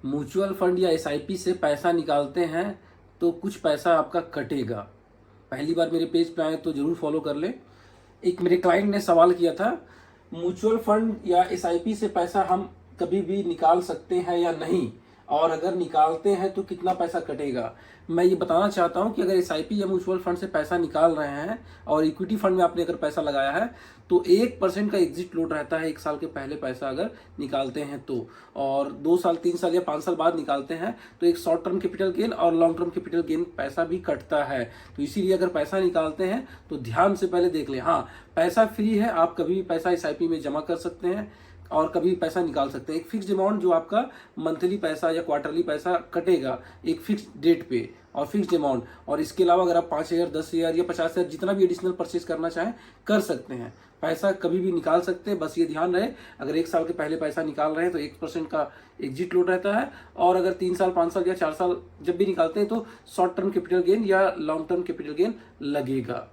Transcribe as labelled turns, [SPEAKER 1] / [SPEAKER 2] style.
[SPEAKER 1] Mutual fund या SIP से पैसा निकालते हैं तो कुछ पैसा आपका कटेगा। पहली बार मेरे पेज पे आए तो जरूर फॉलो कर ले। एक मेरे क्लाइंट ने सवाल किया था, म्यूचुअल फंड या एसआईपी से पैसा हम कभी भी निकाल सकते हैं या नहीं, और अगर निकालते हैं तो कितना पैसा कटेगा। मैं ये बताना चाहता हूं कि अगर एसआईपी या म्यूचुअल फंड से पैसा निकाल रहे हैं और इक्विटी फंड में आपने अगर पैसा लगाया है तो 1% का एग्जिट लोड रहता है 1 साल के पहले पैसा अगर निकालते हैं तो, और 2 साल 3 साल या 5 साल बाद निकालते हैं तो एक शॉर्ट टर्म कैपिटल गेन और लॉन्ग टर्म कैपिटल गेन पैसा भी कटता है। तो इसीलिए अगर पैसा निकालते हैं तो ध्यान से पहले देख लें। हाँ, पैसा फ्री है, आप कभी भी पैसा एसआईपी में जमा कर सकते हैं और कभी पैसा निकाल सकते हैं। एक फिक्स्ड अमाउंट जो आपका मंथली पैसा या क्वार्टरली पैसा कटेगा एक फिक्स्ड डेट पे और फिक्स्ड अमाउंट, और इसके अलावा अगर आप 5,000 10,000 या 50,000 जितना भी एडिशनल परचेज करना चाहें कर सकते हैं। पैसा कभी भी निकाल सकते हैं, बस ये ध्यान रहे अगर 1 साल के पहले पैसा निकाल रहे हैं तो 1% का एग्जिट लोड रहता है, और अगर 3 साल 5 साल या 4 साल जब भी निकालते हैं तो शॉर्ट टर्म कैपिटल गेन या लॉन्ग टर्म कैपिटल गेन लगेगा।